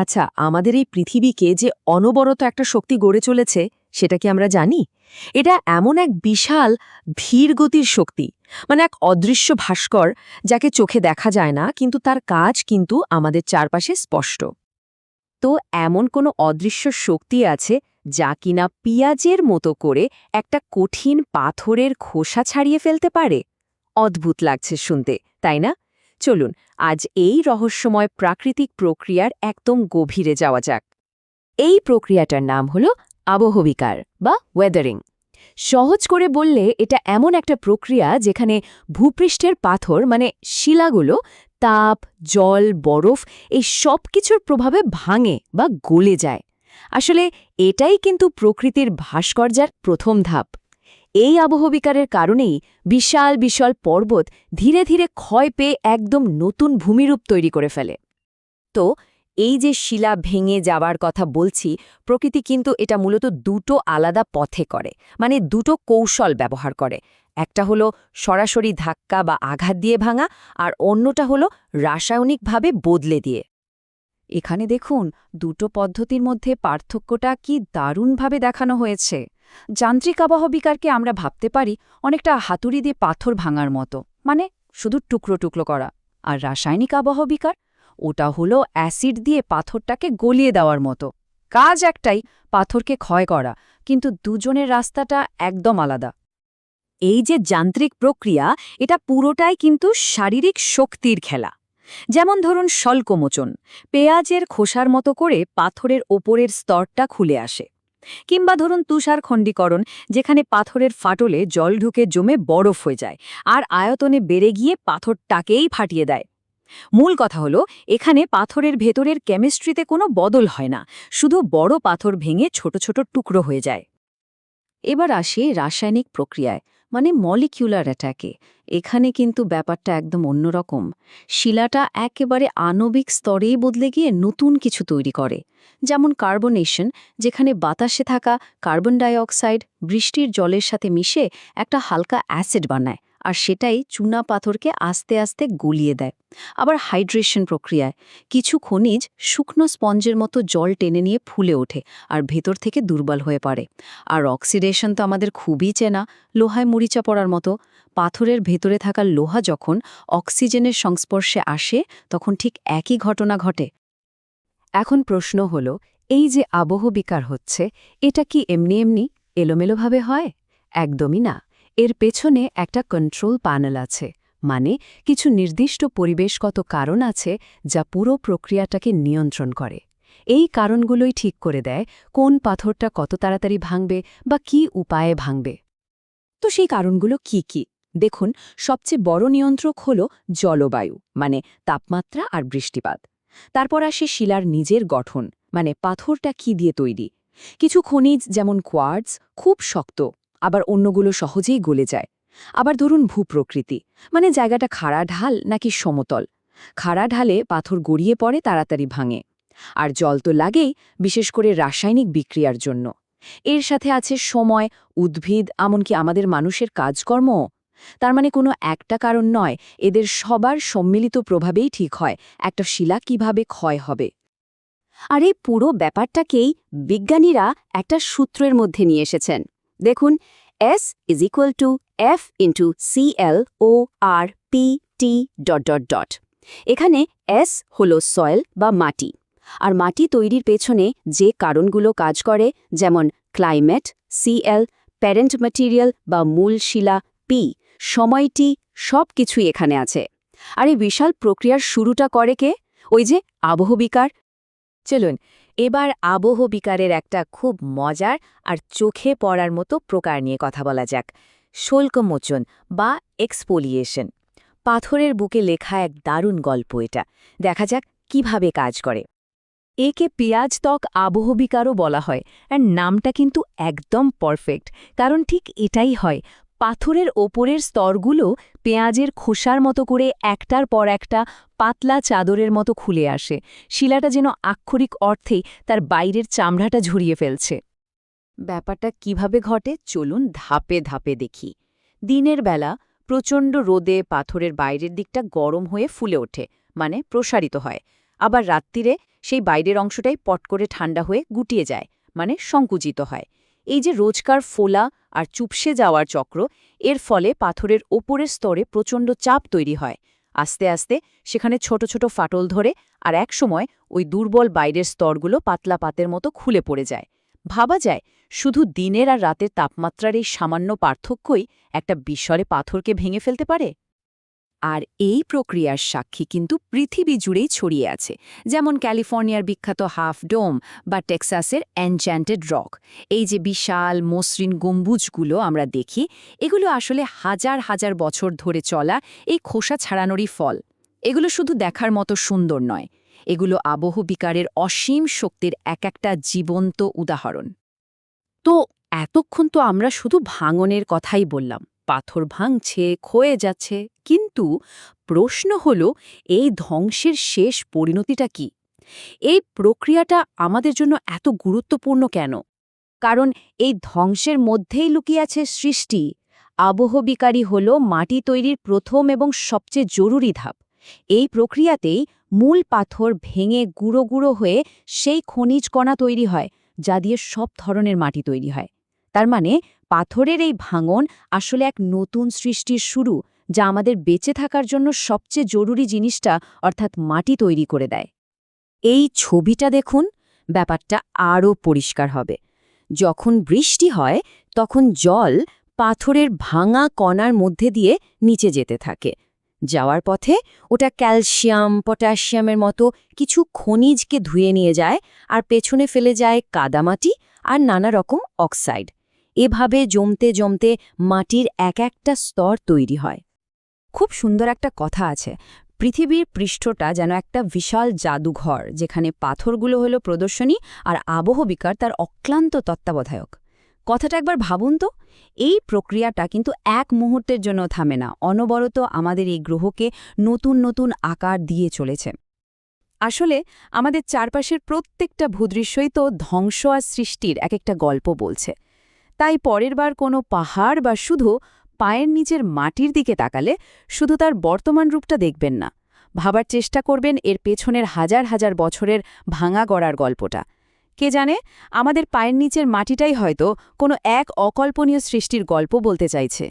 আচ্ছা, আমাদের এই পৃথিবীকে যে অনবরত একটা শক্তি গড়ে চলেছে, সেটা কি আমরা জানি? এটা এমন এক বিশাল ধীর গতির শক্তি, মানে এক অদৃশ্য ভাস্কর, যাকে চোখে দেখা যায় না, কিন্তু তার কাজ কিন্তু আমাদের চারপাশে স্পষ্ট। তো এমন কোনো অদৃশ্য শক্তি আছে যা কিনা পিঁয়াজের মতো করে একটা কঠিন পাথরের খোসা ছাড়িয়ে ফেলতে পারে? অদ্ভুত লাগছে শুনতে, তাই না? চলুন আজ এই রহস্যময় প্রাকৃতিক প্রক্রিয়ার একদম গভীরে যাওয়া যাক। এই প্রক্রিয়াটার নাম হলো আবহবিকার বা ওয়েদারিং। সহজ করে বললে এটা এমন একটা প্রক্রিয়া যেখানে ভূপৃষ্ঠের পাথর মানে শিলাগুলো তাপ, জল, বরফ এই সব কিছুর প্রভাবে ভাঙে বা গলে যায়। আসলে এটাই কিন্তু প্রকৃতির ভাস্কর্যার প্রথম ধাপ। এই আবহবিকারের কারণেই বিশাল বিশাল পর্বত ধীরে ধীরে ক্ষয় পেয়ে একদম নতুন ভূমিরূপ তৈরি করে ফেলে। তো এই যে শিলা ভেঙে যাবার কথা বলছি, প্রকৃতি কিন্তু এটা মূলত দুটো আলাদা পথে করে, মানে দুটো কৌশল ব্যবহার করে। একটা হলো সরাসরি ধাক্কা বা আঘাত দিয়ে ভাঙা, আর অন্যটা হলো রাসায়নিকভাবে বদলে দিয়ে। এখানে দেখুন, দুটো পদ্ধতির মধ্যে পার্থক্যটা কি দারুণভাবে দেখানো হয়েছে। যান্ত্রিক আবহবিকারকে আমরা ভাবতে পারি অনেকটা হাতুড়ি দিয়ে পাথর ভাঙার মতো, মানে শুধু টুকরো টুকরো করা। আর রাসায়নিক আবহবিকার, ওটা হলো অ্যাসিড দিয়ে পাথরটাকে গলিয়ে দেওয়ার মতো। কাজ একটাই, পাথরকে ক্ষয় করা, কিন্তু দুজনের রাস্তাটা একদম আলাদা। এই যে যান্ত্রিক প্রক্রিয়া, এটা পুরোটাই কিন্তু শারীরিক শক্তির খেলা। যেমন ধরুন শল্কমোচন, পেঁয়াজের খোসার মতো করে পাথরের ওপরের স্তরটা খুলে আসে। কিংবা ধরুন তুষার খণ্ডীকরণ, যেখানে পাথরের ফাটলে জল ঢুকে জমে বরফ হয়ে যায় আর আয়তনে বেড়ে গিয়ে পাথরটাকেই ফাটিয়ে দেয়। মূল কথা হলো, এখানে পাথরের ভেতরের কেমিস্ট্রিতে কোনো বদল হয় না, শুধু বড় পাথর ভেঙে ছোট ছোট টুকরো হয়ে যায়। এবার আসি রাসায়নিক প্রক্রিয়ায়, মানে মলিকিউলার অ্যাটাকে। এখানে কিন্তু ব্যাপারটা একদম অন্যরকম। শিলাটা একেবারে আণবিক স্তরেই বদলে গিয়ে নতুন কিছু তৈরি করে। যেমন কার্বনেশন, যেখানে বাতাসে থাকা কার্বন ডাই অক্সাইড বৃষ্টির জলের সাথে মিশে একটা হালকা অ্যাসিড বানায়, আর সেটাই চুনা পাথরকে আস্তে আস্তে গলিয়ে দেয়। আবার হাইড্রেশন প্রক্রিয়ায় কিছু খনিজ শুকনো স্পঞ্জের মতো জল টেনে নিয়ে ফুলে ওঠে আর ভেতর থেকে দুর্বল হয়ে পড়ে। আর অক্সিডেশন তো আমাদের খুবই চেনা, লোহায় মরিচা পড়ার মতো। পাথরের ভেতরে থাকা লোহা যখন অক্সিজেনের সংস্পর্শে আসে, তখন ঠিক একই ঘটনা ঘটে। এখন প্রশ্ন হল, এই যে আবহবিকার হচ্ছে, এটা কি এমনি এমনি এলোমেলোভাবে হয়? একদমই না। এর পেছনে একটা কন্ট্রোল প্যানেল আছে, মানে কিছু নির্দিষ্ট পরিবেশগত কারণ আছে যা পুরো প্রক্রিয়াটাকে নিয়ন্ত্রণ করে। এই কারণগুলোই ঠিক করে দেয় কোন পাথরটা কত তাড়াতাড়ি ভাঙবে বা কী উপায়ে ভাঙবে। তো সেই কারণগুলো কি কি? দেখুন, সবচেয়ে বড় নিয়ন্ত্রক হল জলবায়ু, মানে তাপমাত্রা আর বৃষ্টিপাত। তারপর আসে শিলার নিজের গঠন, মানে পাথরটা কি দিয়ে তৈরি। কিছু খনিজ যেমন কোয়ার্টজ খুব শক্ত, আবার অন্যগুলো সহজেই গলে যায়। আবার ধরুন ভূপ্রকৃতি, মানে জায়গাটা খাড়া ঢাল নাকি সমতল। খাড়া ঢালে পাথর গড়িয়ে পড়ে, তাড়াতাড়ি ভাঙে। আর জল তো লাগেই, বিশেষ করে রাসায়নিক বিক্রিয়ার জন্য। এর সাথে আছে সময়, উদ্ভিদ, এমনকি আমাদের মানুষের কাজকর্ম। তার মানে কোনো একটা কারণ নয়, এদের সবার সম্মিলিত প্রভাবেই ঠিক হয় একটা শিলা কিভাবে ক্ষয় হবে। আর এই পুরো ব্যাপারটাকেই বিজ্ঞানীরা একটা সূত্রের মধ্যে নিয়ে এসেছেন। দেখুন, S = F × ClOR P T ... এখানে S হলো সয়েল বা মাটি। আর মাটি তৈরির পেছনে যে কারণগুলো কাজ করে, যেমন ক্লাইমেট, Cl, প্যারেন্ট ম্যাটেরিয়াল বা মূল শিলা P, সময়টি, সব কিছুই এখানে আছে। আর এই বিশাল প্রক্রিয়ার শুরুটা করে কে? ওই যে আবহবিকার। চলুন এবার আবহবিকারের একটা খুব মজার আর চোখে পড়ার মতো প্রকার নিয়ে কথা বলা যাক, শুল্কমোচন বা এক্সফোলিয়েশন। পাথরের বুকে লেখা এক দারুণ গল্প এটা। দেখা যাক কিভাবে কাজ করে। একে পেঁয়াজ ত্বক আবহবিকারও বলা হয়, আর নামটা কিন্তু একদম পারফেক্ট, কারণ ঠিক এটাই হয়। পাথরের ওপরের স্তরগুলো পেঁয়াজের খোসার মতো করে একটার পর একটা পাতলা চাদরের মতো খুলে আসে। শিলাটা যেন আক্ষরিক অর্থেই তার বাইরের চামড়াটা ঝরিয়ে ফেলছে। ব্যাপারটা কিভাবে ঘটে চলুন ধাপে ধাপে দেখি। দিনের বেলা প্রচণ্ড রোদে পাথরের বাইরের দিকটা গরম হয়ে ফুলে ওঠে, মানে প্রসারিত হয়। আবার রাত্রিরে সেই বাইরের অংশটাই পট করে ঠান্ডা হয়ে গুটিয়ে যায়, মানে সংকুচিত হয়। এই যে রোজকার ফোলা আর চুপসে যাওয়ার চক্র, এর ফলে পাথরের ওপরের স্তরে প্রচণ্ড চাপ তৈরি হয়। আস্তে আস্তে সেখানে ছোট ছোট ফাটল ধরে, আর একসময় ওই দুর্বল বাইরের স্তরগুলো পাতলা পাতের মতো খুলে পড়ে যায়। ভাবা যায়, শুধু দিনের আর রাতের তাপমাত্রার এই সামান্য পার্থক্যই একটা বিস্ময়ে পাথরকে ভেঙে ফেলতে পারে। আর এই প্রক্রিয়ার সাক্ষী কিন্তু পৃথিবী জুড়েই ছড়িয়ে আছে, যেমন ক্যালিফোর্নিয়ার বিখ্যাত হাফ ডোম বা টেক্সাসের এনচ্যান্টেড রক। এই যে বিশাল মসৃণ গম্বুজগুলো আমরা দেখি, এগুলো আসলে হাজার হাজার বছর ধরে চলা এই খোসা ছাড়ানোরই ফল। এগুলো শুধু দেখার মতো সুন্দর নয়, এগুলো আবহবিকারের অসীম শক্তির এক একটা জীবন্ত উদাহরণ। তো এতক্ষণ তো আমরা শুধু ভাঙনের কথাই বললাম, পাথর ভাঙছে, ক্ষয়ে যাচ্ছে, কিন্তু প্রশ্ন হলো এই ধ্বংসের শেষ পরিণতিটা কি? এই প্রক্রিয়াটা আমাদের জন্য এত গুরুত্বপূর্ণ কেন? কারণ এই ধ্বংসের মধ্যেই লুকিয়ে আছে সৃষ্টি। আবহবিকারী হল মাটি তৈরির প্রথম এবং সবচেয়ে জরুরি ধাপ। এই প্রক্রিয়াতেই মূল পাথর ভেঙে গুঁড়ো গুঁড়ো হয়ে সেই খনিজ কণা তৈরি হয়, যা দিয়ে সব ধরনের মাটি তৈরি হয়। তার মানে পাথরের এই ভাঙন আসলে এক নতুন সৃষ্টির শুরু, যা আমাদের বেঁচে থাকার জন্য সবচেয়ে জরুরি জিনিসটা অর্থাৎ মাটি তৈরি করে দেয়। এই ছবিটা দেখুন, ব্যাপারটা আরও পরিষ্কার হবে। যখন বৃষ্টি হয় তখন জল পাথরের ভাঙা কণার মধ্যে দিয়ে নিচে যেতে থাকে। যাওয়ার পথে ওটা ক্যালসিয়াম, পটাশিয়ামের মতো কিছু খনিজকে ধুয়ে নিয়ে যায়, আর পেছনে ফেলে যায় কাদামাটি আর নানা রকম অক্সাইড। এভাবে জমতে জমতে মাটির এক একটা স্তর তৈরি হয়। খুব সুন্দর একটা কথা আছে, পৃথিবীর পৃষ্ঠটা যেন একটা বিশাল জাদুঘর, যেখানে পাথরগুলো হলো প্রদর্শনী আর আবহবিকার তার অক্লান্ত তত্ত্বাবধায়ক। কথাটা একবার ভাবুন তো, এই প্রক্রিয়াটা কিন্তু এক মুহূর্তের জন্য থামে না, অনবরত আমাদের এই গ্রহকে নতুন নতুন আকার দিয়ে চলেছে। আসলে আমাদের চারপাশের প্রত্যেকটা ভূদৃশ্যই তো ধ্বংস আর সৃষ্টির এক একটা গল্প বলছে। তাই পরের বার কোনো পাহাড় বা শুধু পায়ের নিচের মাটির দিকে তাকালে শুধু তার বর্তমান রূপটা দেখবেন না, ভাবার চেষ্টা করবেন এর পেছনের হাজার হাজার বছরের ভাঙা গড়ার গল্পটা। কে জানে, আমাদের পায়ের নিচের মাটিটাই হয়তো কোনো এক অকল্পনীয় সৃষ্টির গল্প বলতে চাইছে।